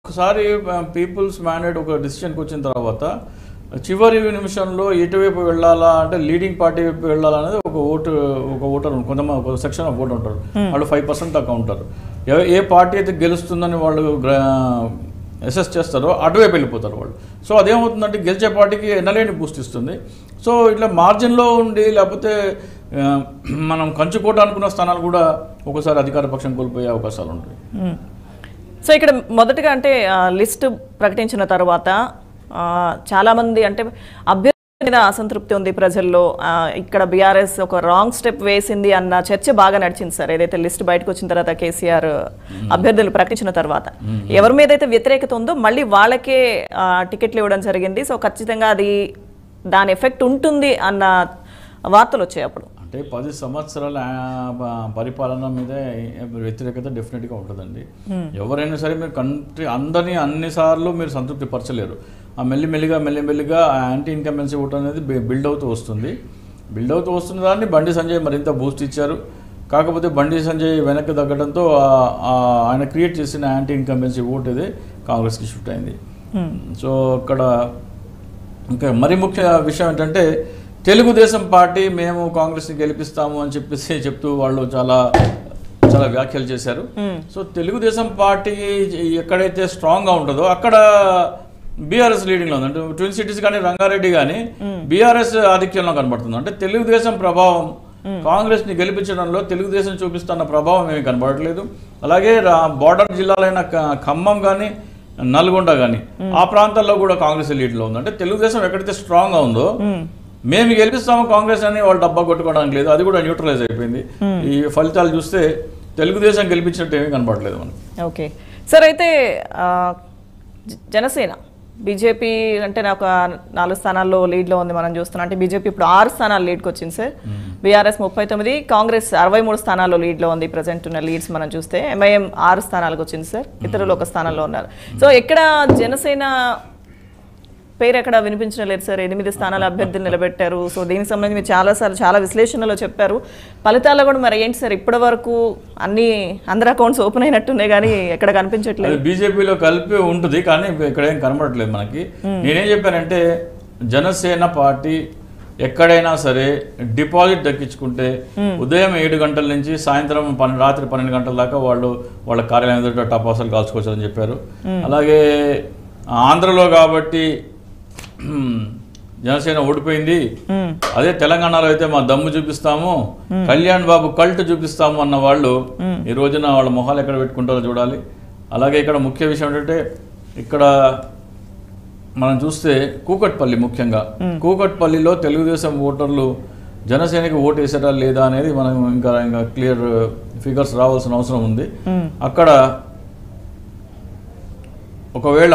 ఒకసారి peoples mandate ఒక డిసిషన్కి వచ్చిన తర్వాత చివరి నిమిషంలో ఎటువైపు వెళ్ళాలా అంటే లీడింగ్ పార్టీ వైపు వెళ్ళాలా అనేది ఒక ఓటర్ కొంతమంది ఒక సెక్షన్ ఆఫ్ ఓటర్ ఉంటారు, వాళ్ళు 5% దాకా ఉంటారు. ఏ పార్టీ అయితే గెలుస్తుందని వాళ్ళు అసెస్ చేస్తారో అటువైపు వెళ్ళిపోతారు వాళ్ళు. సో అదేమవుతుందంటే గెలిచే పార్టీకి ఎన్నలేని బూస్ట్ ఇస్తుంది. సో ఇట్లా మార్జిన్లో ఉండి లేకపోతే మనం కంచుకోట అనుకున్న స్థానాలు కూడా ఒకసారి అధికార పక్షం కోల్పోయే అవకాశాలు ఉంటాయి. సో ఇక్కడ మొదటగా అంటే లిస్ట్ ప్రకటించిన తర్వాత చాలామంది అంటే అభ్యర్థి మీద అసంతృప్తి ఉంది ప్రజల్లో. ఇక్కడ బీఆర్ఎస్ ఒక రాంగ్ స్టెప్ వేసింది అన్న చర్చ బాగా నడిచింది సార్. ఏదైతే లిస్ట్ బయటకు వచ్చిన తర్వాత కేసీఆర్ అభ్యర్థులు ప్రకటించిన తర్వాత ఎవరి మీద అయితే వ్యతిరేకత ఉందో మళ్ళీ వాళ్ళకే టికెట్లు ఇవ్వడం జరిగింది. సో ఖచ్చితంగా అది దాని ఎఫెక్ట్ ఉంటుంది అన్న వార్తలు వచ్చాయి అప్పుడు. అంటే 10 సంవత్సరాల పరిపాలన మీద వ్యతిరేకత డెఫినెట్గా ఉంటుందండి. ఎవరైనా సరే మీరు అందరినీ అన్నిసార్లు మీరు సంతృప్తి పరచలేరు. ఆ మెల్లిమెల్లిగా యాంటీ ఇన్కంబెన్సీ ఓటు అనేది బిల్డ్ అవుతూ వస్తుంది దాన్ని బండి సంజయ్ మరింత బూస్ట్ ఇచ్చారు. కాకపోతే బండి సంజయ్ వెనక్కి తగ్గడంతో ఆయన క్రియేట్ చేసిన యాంటీ ఇన్కంబెన్సీ ఓటు ఇది కాంగ్రెస్కి షిఫ్ట్ అయింది. సో అక్కడ ఇంకా మరి ముఖ్య విషయం ఏంటంటే తెలుగుదేశం పార్టీ మేము కాంగ్రెస్ని గెలిపిస్తాము అని చెప్తూ వాళ్ళు చాలా వ్యాఖ్యలు చేశారు. సో తెలుగుదేశం పార్టీ ఎక్కడైతే స్ట్రాంగ్గా ఉంటుందో అక్కడ బీఆర్ఎస్ లీడింగ్లో ఉంది. అంటే ట్విన్ సిటీస్ కానీ రంగారెడ్డి కానీ బీఆర్ఎస్ ఆధిక్యంలో కనబడుతుంది. అంటే తెలుగుదేశం ప్రభావం కాంగ్రెస్ని గెలిపించడంలో తెలుగుదేశం చూపిస్తున్న ప్రభావం ఏమీ కనబడట్లేదు. అలాగే బార్డర్ జిల్లాలైన ఖమ్మం కానీ నల్గొండ కానీ ఆ ప్రాంతాల్లో కూడా కాంగ్రెస్ లీడ్లో ఉంది. అంటే తెలుగుదేశం ఎక్కడైతే స్ట్రాంగ్గా ఉందో మేము గెలిపిస్తాము కాంగ్రెస్ అని వాళ్ళు డబ్బా కొట్టుకోవడానికి లేదు, అది కూడా న్యూట్రలైజ్ అయిపోయింది. ఈ ఫలితాలు చూస్తే తెలుగుదేశం గెలిపించినట్టు ఏమీ కనబడలేదు మనకి. ఓకే సార్, అయితే జనసేన బీజేపీ అంటే నాకు 4 స్థానాల్లో లీడ్లో ఉంది మనం చూస్తున్నాం. అంటే బీజేపీ ఇప్పుడు 6 స్థానాలు లీడ్కి వచ్చింది సార్. బీఆర్ఎస్ 39, కాంగ్రెస్ 63 స్థానాల్లో లీడ్లో ఉంది. ప్రజెంట్ ఉన్న లీడ్స్ మనం చూస్తే ఎంఐఎం 6 స్థానాలకు వచ్చింది సార్, ఇతరులు 1 స్థానంలో ఉన్నారు. సో ఎక్కడ జనసేన పేరు ఎక్కడ వినిపించడం లేదు సార్. 8 స్థానాల అభ్యర్థులు నిలబెట్టారు. సో దీనికి సంబంధించి మీరు చాలా విశ్లేషణలో చెప్పారు. ఫలితాల్లో కూడా మరి ఏంటి సార్, ఇప్పటి వరకు అందరు అకౌంట్స్ ఓపెన్ అయినట్టున్నాయి కానీ ఎక్కడ కనిపించట్లేదు. బీజేపీలో కలిపి ఉంటుంది కానీ ఇక్కడ ఏం కనబడట్లేదు మనకి. నేనేం చెప్పానంటే జనసేన పార్టీ ఎక్కడైనా సరే డిపాజిట్ దక్కించుకుంటే ఉదయం 7 గంటల నుంచి సాయంత్రం రాత్రి 12 గంటల దాకా వాళ్ళ కార్యాలయం ఎదుట టపాసాలు కాల్చుకోవచ్చు అని చెప్పారు. అలాగే ఆంధ్రలో కాబట్టి జనసేన ఓడిపోయింది, అదే తెలంగాణలో అయితే మా దమ్ము చూపిస్తాము, కళ్యాణ్ బాబు కల్ట్ చూపిస్తాము అన్న వాళ్ళు ఈ రోజున వాళ్ళ మొహాలు ఎక్కడ పెట్టుకుంటారో చూడాలి. అలాగే ఇక్కడ ముఖ్య విషయం ఏంటంటే ఇక్కడ మనం చూస్తే కూకట్పల్లి, ముఖ్యంగా కూకట్పల్లిలో తెలుగుదేశం ఓటర్లు జనసేనకి ఓటు వేసారా లేదా అనేది మనం ఇంకా క్లియర్ ఫిగర్స్ రావాల్సిన అవసరం ఉంది. అక్కడ ఒకవేళ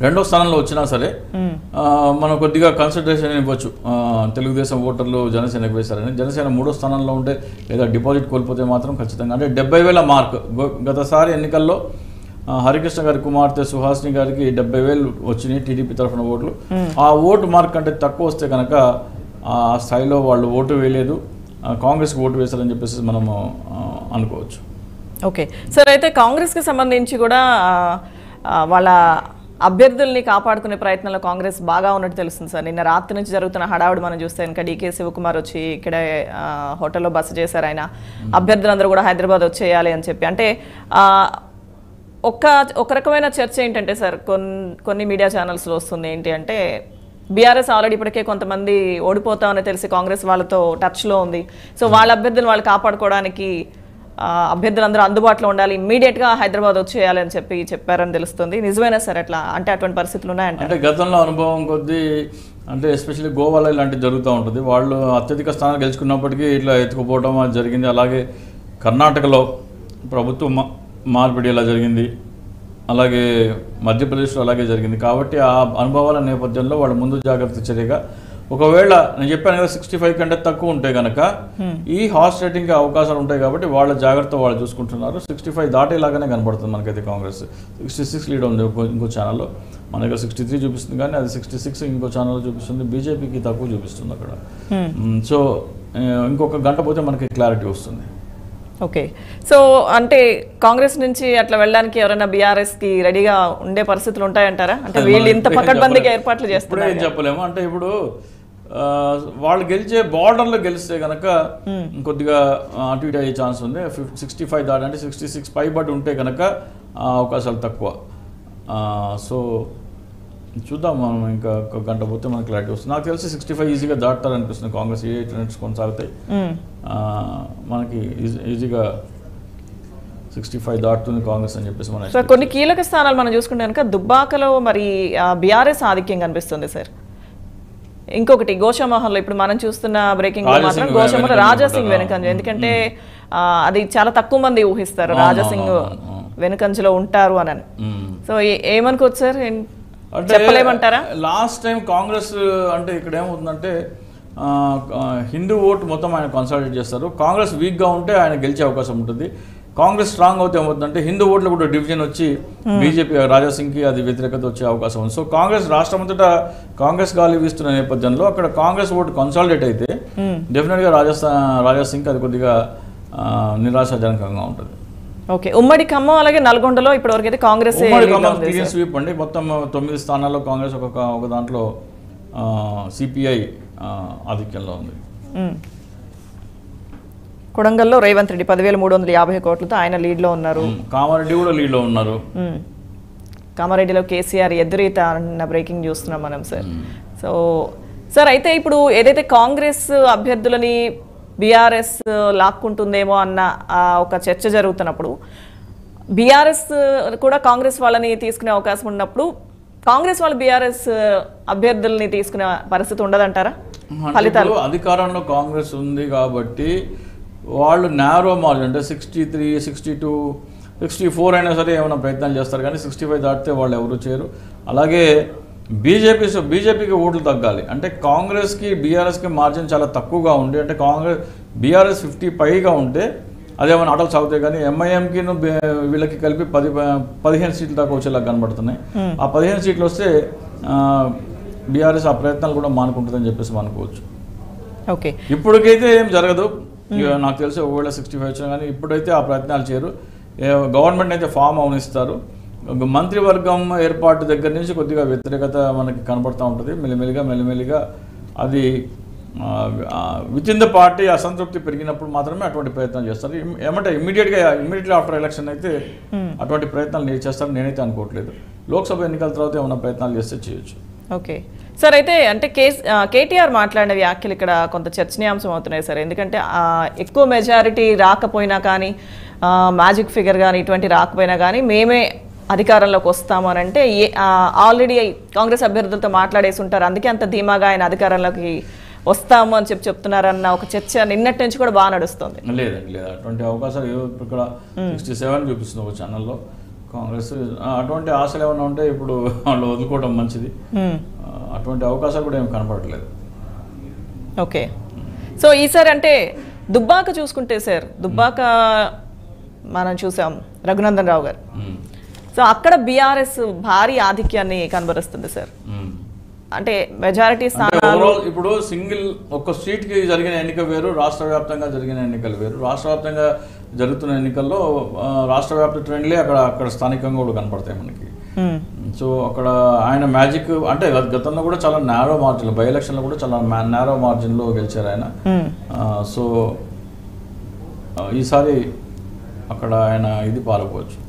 2వ స్థానంలో వచ్చినా సరే మనం కొద్దిగా కన్సిడరేషన్ ఇవ్వచ్చు, తెలుగుదేశం ఓటర్లు జనసేనకు వేశారని. జనసేన 3వ స్థానంలో ఉంటే లేదా డిపాజిట్ కోల్పోతే మాత్రం ఖచ్చితంగా అంటే 70,000 మార్క్. గతసారి ఎన్నికల్లో హరికృష్ణ గారి కుమార్తె సుహాసిని గారికి 70,000 వచ్చినాయి టీడీపీ తరఫున ఓట్లు. ఆ ఓటు మార్క్ అంటే తక్కువ వస్తే కనుక ఆ స్థాయిలో వాళ్ళు ఓటు వేయలేదు, కాంగ్రెస్కి ఓటు వేశారని చెప్పేసి మనము అనుకోవచ్చు. ఓకే సార్, అయితే కాంగ్రెస్కి సంబంధించి కూడా వాళ్ళ అభ్యర్థుల్ని కాపాడుకునే ప్రయత్నంలో కాంగ్రెస్ బాగా ఉన్నట్టు తెలుస్తుంది సార్. నిన్న రాత్రి నుంచి జరుగుతున్న హడావుడి మనం చూస్తే ఇంకా డీకే శివకుమార్ వచ్చి ఇక్కడే హోటల్లో బస చేశారు. ఆయన అభ్యర్థులందరూ కూడా హైదరాబాద్ వచ్చేయాలి అని చెప్పి. అంటే ఒక రకమైన చర్చ ఏంటంటే సార్, కొన్ని మీడియా ఛానల్స్లో వస్తుంది ఏంటి అంటే బీఆర్ఎస్ ఆల్రెడీ ఇప్పటికే కొంతమంది ఓడిపోతామని తెలిసి కాంగ్రెస్ వాళ్ళతో టచ్లో ఉంది. సో వాళ్ళ అభ్యర్థులను వాళ్ళు కాపాడుకోవడానికి అభ్యర్థులందరూ అందుబాటులో ఉండాలి, ఇమ్మీడియట్గా హైదరాబాద్ వచ్చేయాలి అని చెప్పారని తెలుస్తుంది. నిజమేనా సార్ అట్లా? అంటే అటువంటి పరిస్థితులు ఉన్నాయంటే గతంలో అనుభవం కొద్దీ అంటే ఎస్పెషల్లీ గోవాలో ఇలాంటివి జరుగుతూ ఉంటుంది. వాళ్ళు అత్యధిక స్థానాలు గెలుచుకున్నప్పటికీ ఇట్లా ఎత్తుకుపోవడం జరిగింది. అలాగే కర్ణాటకలో ప్రభుత్వం మార్పిడి ఇలా జరిగింది, అలాగే మధ్యప్రదేశ్లో అలాగే జరిగింది. కాబట్టి ఆ అనుభవాల నేపథ్యంలో వాళ్ళు ముందు జాగ్రత్త చర్యగా ఒకవేళ నేను చెప్పాను కదా 65 కంటే తక్కువ ఉంటే కనుక ఈ హార్స్ రేటింగ్కి అవకాశాలు ఉంటాయి. కాబట్టి వాళ్ళ జాగ్రత్త వాళ్ళు చూసుకుంటున్నారు. 65 దాటేలాగానే కనబడుతుంది మనకైతే. కాంగ్రెస్ 66 లీడ్ ఉంది ఇంకో ఛానల్లో, మన దగ్గర 63 చూపిస్తుంది కానీ అది 66 ఇంకో ఛానల్లో చూపిస్తుంది. బీజేపీకి తక్కువ చూపిస్తుంది అక్కడ. సో ఇంకొక గంట పోతే మనకి క్లారిటీ వస్తుంది. ఓకే. సో అంటే కాంగ్రెస్ నుంచి అట్లా వెళ్ళడానికి ఎవరైనా బీఆర్ఎస్ కి రెడీగా ఉండే పరిస్థితులు ఉంటాయంటారా? అంటే వీళ్ళు ఇంత పకడ్బందీగా ఏర్పాట్లు చేస్తున్నారు. ఏం చెప్పలేము. అంటే ఇప్పుడు వాళ్ళు గెలిచే బార్డర్లో గెలిస్తే కనుక కొద్దిగా అటు ఇటు అయ్యే ఛాన్స్ ఉంది. 65 దాటి అంటే 66 పైబడి ఉంటే కనుక అవకాశాలు తక్కువ. సో చూద్దాం, మనం ఇంకా ఒక గంట పోతే మనకు క్లారిటీ వస్తుంది. నాకు తెలిసి 65 ఈజీగా దాటుతారు అనిపిస్తుంది కాంగ్రెస్. ఏ ట్రెండ్స్ కొనసాగుతాయి మనకి ఈజీగా 65 దాటుతుంది కాంగ్రెస్ అని చెప్పేసి మనం. కొన్ని కీలక స్థానాలు మనం చూసుకుంటే కనుక దుబ్బాకలో మరి బీఆర్ఎస్ ఆధిక్యం కనిపిస్తుంది సార్. ఇంకొకటి గోషామహల్లో ఇప్పుడు మనం చూస్తున్న బ్రేకింగ్ లో మాత్రం గోషామహల్ రాజాసింగ్ వెనుకంజ, ఎందుకంటే అది చాలా తక్కువ మంది ఊహిస్తారు రాజాసింగ్ వెనుకంజలో ఉంటారు అని. సో ఏమనుకోవచ్చు సార్, చెప్పలేమంటారా? లాస్ట్ టైం కాంగ్రెస్ అంటే ఇక్కడ ఏమవుతుందంటే హిందూ ఓటు మొత్తం ఆయన కన్సాలిడేట్ చేస్తారు. కాంగ్రెస్ వీక్గా ఉంటే ఆయన గెలిచే అవకాశం ఉంటుంది. కాంగ్రెస్ స్ట్రాంగ్ అవుతే ఏమవుతుందంటే హిందూ ఓట్లు కూడా డివిజన్ వచ్చి బీజేపీ రాజాసింగ్కి అది వ్యతిరేకత వచ్చే అవకాశం ఉంది. సో కాంగ్రెస్ రాష్ట్రం అంతటా కాంగ్రెస్ గాలి వీస్తున్న నేపథ్యంలో అక్కడ కాంగ్రెస్ ఓటు కన్సాలిడేట్ అయితే డెఫినెట్గా రాజాసింగ్కి అది కొద్దిగా నిరాశాజనకంగా ఉంటుంది. ఓకే. ఉమ్మడి ఖమ్మం అలాగే నల్గొండలో ఇప్పటివరకు అయితే కాంగ్రెస్ క్లీన్ స్వీప్ అండి. మొత్తం 9 స్థానాల్లో కాంగ్రెస్ ఒక దాంట్లో సిపిఐ ఆధిక్యంలో ఉంది. కొడంగల్లో రేవంత్ రెడ్డి 10,350 కోట్లతో ఆయన లీడ్లో ఉన్నారు. కామారెడ్డి కూడా లీడ్లో ఉన్నారు. కామారెడ్డిలో కేసీఆర్ ఎదురీత అన్న బ్రేకింగ్ చూస్తున్నాం మనం సార్. సో సార్ అయితే ఇప్పుడు ఏదైతే కాంగ్రెస్ అభ్యర్థులని బీఆర్ఎస్ లాక్కుంటుందేమో అన్న ఒక చర్చ జరుగుతున్నప్పుడు బీఆర్ఎస్ కూడా కాంగ్రెస్ వాళ్ళని తీసుకునే అవకాశం ఉన్నప్పుడు కాంగ్రెస్ వాళ్ళు బీఆర్ఎస్ అభ్యర్థుల్ని తీసుకునే పరిస్థితి ఉండదంటారా? ఫలితాలు అధికారంలో కాంగ్రెస్ ఉంది కాబట్టి వాళ్ళు నారో మార్జిన్ అంటే 63, 62, 64 అయినా సరే ఏమైనా ప్రయత్నాలు చేస్తారు, కానీ 65 దాటితే వాళ్ళు ఎవరు చేయరు. అలాగే బీజేపీకి ఓట్లు తగ్గాలి అంటే కాంగ్రెస్కి బీఆర్ఎస్కి మార్జిన్ చాలా తక్కువగా ఉండి, అంటే బీఆర్ఎస్ 50 పైగా ఉంటే అదేమైనా ఆటలు సాగుతాయి, కానీ ఎంఐఎంకి వీళ్ళకి కలిపి 15 సీట్లు దాకా వచ్చేలా కనబడుతున్నాయి. ఆ 15 సీట్లు వస్తే బీఆర్ఎస్ ఆ ప్రయత్నాలు కూడా మానుకుంటుందని చెప్పేసి అనుకోవచ్చు. ఓకే. ఇప్పటికైతే ఏం జరగదు నాకు తెలిసి. ఒకవేళ 65 వచ్చినా కానీ ఇప్పుడైతే ఆ ప్రయత్నాలు చేయరు. గవర్నమెంట్ అయితే ఫామ్ అవనిస్తారు. మంత్రివర్గం ఏర్పాటు దగ్గర నుంచి కొద్దిగా వ్యతిరేకత మనకి కనబడుతూ ఉంటుంది. మెల్లిమెల్లిగా అది విత్ ఇన్ ద పార్టీ అసంతృప్తి పెరిగినప్పుడు మాత్రమే అటువంటి ప్రయత్నాలు చేస్తారు. ఏమంటే ఇమ్మీడియట్లీ ఆఫ్టర్ ఎలక్షన్ అయితే అటువంటి ప్రయత్నాలు చేస్తారని నేనైతే అనుకోవట్లేదు. లోక్సభ ఎన్నికల తర్వాత ఏమైనా ప్రయత్నాలు చేస్తే చేయొచ్చు. Okay sir. అయితే అంటే కేటీఆర్ మాట్లాడిన వ్యాఖ్యలు ఇక్కడ కొంత చర్చనీయాంశం అవుతున్నాయి సార్. ఎందుకంటే ఎక్కువ మెజారిటీ రాకపోయినా కానీ మ్యాజిక్ ఫిగర్ కానీ ఇటువంటి రాకపోయినా కానీ మేమే అధికారంలోకి వస్తాము అని అంటే ఆల్రెడీ కాంగ్రెస్ అభ్యర్థులతో మాట్లాడేసి ఉంటారు, అందుకే అంత ధీమాగా ఆయన అధికారంలోకి వస్తాము అని చెప్తున్నారన్న ఒక చర్చ నిన్నటి నుంచి కూడా బాగా నడుస్తుంది. లేదండి, అటువంటి అవకాశాలు ఇక్కడ 67 చూపిస్తుంది ఒక ఛానల్లో. కాంగ్రెస్ అటువంటి ఆశలు ఏమైనా ఉంటే ఇప్పుడు వాళ్ళు వదులుకోవడం మంచిది. అటువంటి అవకాశాలు కూడా ఏమి కనపడట్లేదు. ఓకే. సో ఈసారి అంటే దుబ్బాక చూసుకుంటే సార్, దుబ్బాక మనం చూసాం రఘునందన్ రావు గారు. సో అక్కడ బీఆర్ఎస్ భారీ ఆధిక్యాన్ని కనబరుస్తుంది సార్. అంటే మెజారిటీ స్థానాలు ఇప్పుడు సింగిల్ ఒక్క సీట్కి జరిగిన ఎన్నిక వేరు, రాష్ట్ర వ్యాప్తంగా జరిగిన ఎన్నికలు వేరు. రాష్ట్ర వ్యాప్తంగా జరుగుతున్న ఎన్నికల్లో రాష్ట్ర వ్యాప్త ట్రెండ్లే అక్కడ స్థానికంగా కూడా కనపడతాయి మనకి. సో అక్కడ ఆయన మ్యాజిక్ అంటే గతంలో కూడా చాలా నేరో మార్జిన్, బై ఎలక్షన్లో కూడా చాలా నేరో మార్జిన్లో గెలిచారు ఆయన. సో ఈసారి అక్కడ ఆయన ఇది పాల్గొవచ్చు.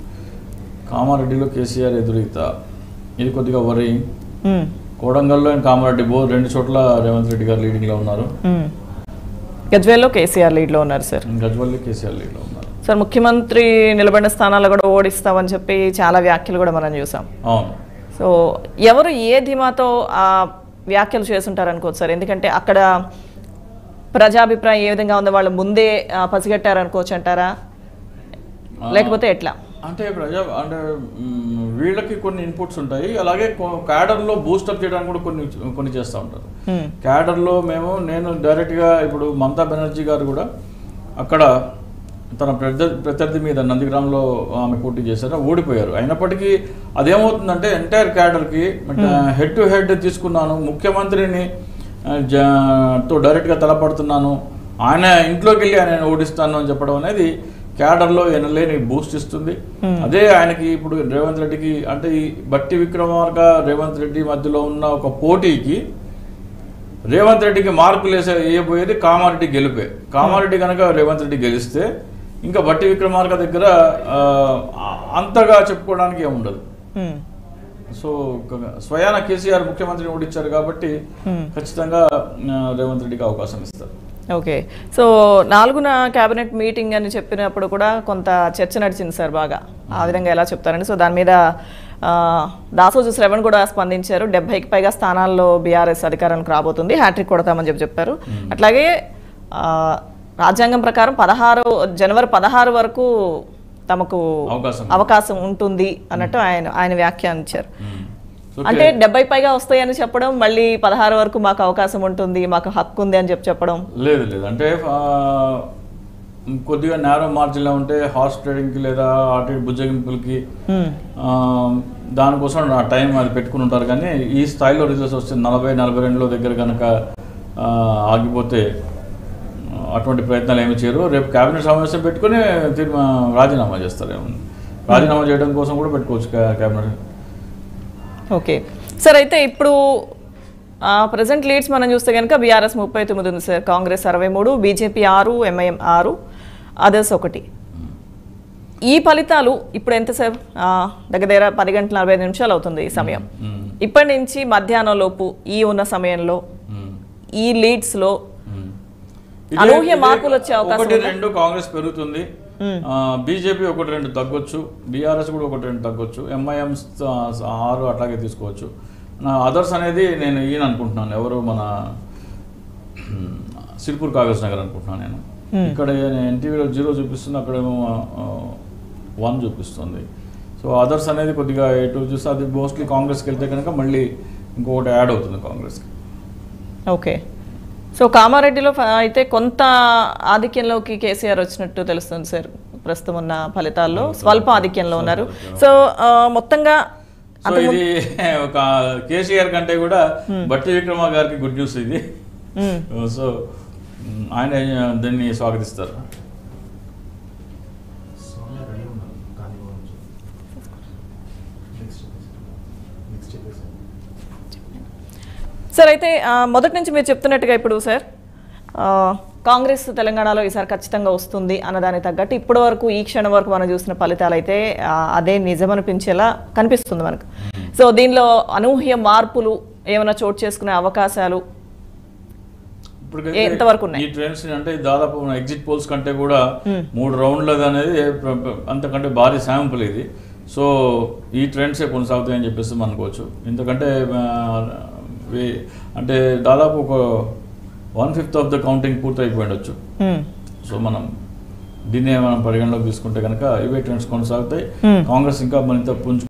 కామారెడ్డిలో కేసీఆర్ ఎదురీత ఇది కొద్దిగా వరి. కోడంగల్లో అండ్ కామారెడ్డి రెండు చోట్ల రేవంత్ రెడ్డి గారు లీడింగ్లో ఉన్నారు. గజ్వేల్లో కేసీఆర్ లీడ్లో ఉన్నారు సార్. గజ్వేల్లో కేసీఆర్ లీడ్లో ఉన్నారు సార్. ముఖ్యమంత్రి నిలబడిన స్థానాల్లో కూడా ఓడిస్తామని చెప్పి చాలా వ్యాఖ్యలు కూడా మనం చూసాం. అవును. సో ఎవరు ఏ ధీమాతో ఆ వ్యాఖ్యలు చేస్తుంటారు అనుకోవచ్చు సార్? ఎందుకంటే అక్కడ ప్రజాభిప్రాయం ఏ విధంగా ఉందో వాళ్ళు ముందే పసిగట్టారు అనుకోవచ్చు అంటారా, లేకపోతే ఎట్లా? అంటే అంటే వీళ్ళకి కొన్ని ఇన్పుట్స్ ఉంటాయి, అలాగే క్యాడర్లో బూస్టప్ చేయడానికి కూడా కొన్ని చేస్తూ ఉంటారు. క్యాడర్లో నేను డైరెక్ట్గా ఇప్పుడు మమతా బెనర్జీ గారు కూడా అక్కడ తన ప్రత్యర్థి మీద నందిగ్రామ్లో ఆమె పోటీ చేశారు, ఓడిపోయారు. అయినప్పటికీ అదేమవుతుందంటే ఎంటైర్ క్యాడర్కి హెడ్ టు హెడ్ తీసుకున్నాను, ముఖ్యమంత్రిని తో డైరెక్ట్గా తలపడుతున్నాను ఆయన ఇంట్లోకి వెళ్ళి ఆయన ఓడిస్తాను అని చెప్పడం అనేది క్యాడర్లో ఎనలేని బూస్ట్ ఇస్తుంది. అదే ఆయనకి ఇప్పుడు రేవంత్ రెడ్డికి అంటే ఈ బట్టి విక్రమార్క రేవంత్ రెడ్డి మధ్యలో ఉన్న ఒక పోటీకి రేవంత్ రెడ్డికి మార్కులు వేయబోయేది కామారెడ్డి గెలిపే. కామారెడ్డి కనుక రేవంత్ రెడ్డి గెలిస్తే ఇంకా బట్టి విక్రమార్క దగ్గర అంతగా చెప్పుకోవడానికి ఏముండదు. సో స్వయాన కేసీఆర్ ముఖ్యమంత్రిని ఓడించారు కాబట్టి ఖచ్చితంగా రేవంత్ రెడ్డికి అవకాశం ఇస్తారు. ఓకే, సో 4న కేబినెట్ మీటింగ్ అని చెప్పినప్పుడు కూడా కొంత చర్చ నడిచింది సార్ బాగా. ఆ విధంగా ఎలా చెప్తారండి? సో దాని మీద దాసోజు శ్రవణ్ కూడా స్పందించారు. 70కి పైగా స్థానాల్లో బీఆర్ఎస్ అధికారానికి రాబోతుంది, హ్యాట్రిక్ కొడతామని చెప్పారు. అట్లాగే రాజ్యాంగం ప్రకారం జనవరి 16 వరకు తమకు అవకాశం ఉంటుంది అన్నట్టు ఆయన వ్యాఖ్యానించారు. అంటే 70 పైగా వస్తాయని చెప్పడం, మళ్ళీ 16 వరకు మాకు అవకాశం ఉంటుంది, మాకు హక్కు ఉంది అని చెప్పడం లేదు. అంటే కొద్దిగా నేరో మార్జిన్లో ఉంటే హార్స్ ట్రేడింగ్కి లేదా అటు బుజ్జగింపులకి దానికోసం టైం అది పెట్టుకుని ఉంటారు. కానీ ఈ స్థాయిలో రిజల్ట్స్ వస్తే 40-42 దగ్గర కనుక ఆగిపోతే అటువంటి ప్రయత్నాలు ఏమి చేయరు. రేపు కేబినెట్ సమావేశం పెట్టుకుని రాజీనామా చేస్తారు. ఏమన్నా రాజీనామా చేయడం కోసం కూడా పెట్టుకోవచ్చు కేబినెట్. ఓకే సార్, అయితే ఇప్పుడు ప్రజెంట్ లీడ్స్ మనం చూస్తే కనుక బీఆర్ఎస్ 39 ఉంది sir, Congress 63, BJP 6, MIM 6, others 1. ఈ ఫలితాలు ఇప్పుడు ఎంత సార్? దగ్గర 10:45 అవుతుంది ఈ సమయం. ఇప్పటి నుంచి మధ్యాహ్నం లోపు ఈ ఉన్న సమయంలో ఈ లీడ్స్ లో అనూహ్య మార్పులు వచ్చే అవకాశం 1-2 కాంగ్రెస్ పెరుగుతుంది, బీజేపీ 1-2 తగ్గొచ్చు, బీఆర్ఎస్ కూడా 1-2 తగ్గొచ్చు, ఎంఐఎం 6 అట్లాగే తీసుకోవచ్చు. అదర్స్ అనేది నేను ఈయన అనుకుంటున్నాను, ఎవరు మన సిర్పూర్ కాగజ్ నగర్ అనుకుంటున్నాను నేను. ఇక్కడ ఎన్టీవీలో 0 చూపిస్తుంది, అక్కడేమో 1 చూపిస్తుంది. సో అదర్స్ అనేది కొద్దిగా ఎటు చూస్తే అది మోస్ట్లీ కాంగ్రెస్కి వెళ్తే కనుక మళ్ళీ ఇంకొకటి యాడ్ అవుతుంది కాంగ్రెస్కి. ఓకే, సో కామారెడ్డిలో అయితే కొంత ఆధిక్యంలోకి కేసీఆర్ వచ్చినట్టు తెలుస్తుంది సార్. ప్రస్తుతం ఉన్న ఫలితాల్లో స్వల్ప ఆధిక్యంలో ఉన్నారు. సో మొత్తంగా ఇది ఒక కేసీఆర్ కంటే కూడా బట్టి విక్రమ గారికి గుడ్ న్యూస్ ఇది. సో ఆయన దీన్ని స్వాగతిస్తారు. సార్, అయితే మొదటి నుంచి మీరు చెప్తున్నట్టుగా ఇప్పుడు సార్ కాంగ్రెస్ తెలంగాణలో ఈసారి ఖచ్చితంగా వస్తుంది అన్నదానికి తగ్గట్టు ఇప్పటి వరకు ఈ క్షణం వరకు మనం చూసిన ఫలితాలు అయితే అదే నిజమనిపించేలా కనిపిస్తుంది మనకు. సో దీనిలో అనూహ్య మార్పులు ఏమైనా చోటు చేసుకునే అవకాశాలు ఎంతవరకు ఉన్నాయి? ఈ ట్రెండ్స్ అంటే దాదాపు ఎగ్జిట్ పోల్స్ కంటే కూడా 3 రౌండ్లది అనేది అంతకంటే భారీ శాంపుల్ ఇది. సో ఈ ట్రెండ్సే కొనసాగుతాయని చెప్పేసి అనుకోవచ్చు. ఎందుకంటే అంటే దాదాపు ఒక 1/5 ఆఫ్ ద కౌంటింగ్ పూర్తి అయిపోయిండొచ్చు. సో మనం దీన్నే మనం పరిగణలోకి తీసుకుంటే కనుక ఇవే ట్రెండ్స్ కొనసాగుతాయి. కాంగ్రెస్ ఇంకా మరింత పుంజు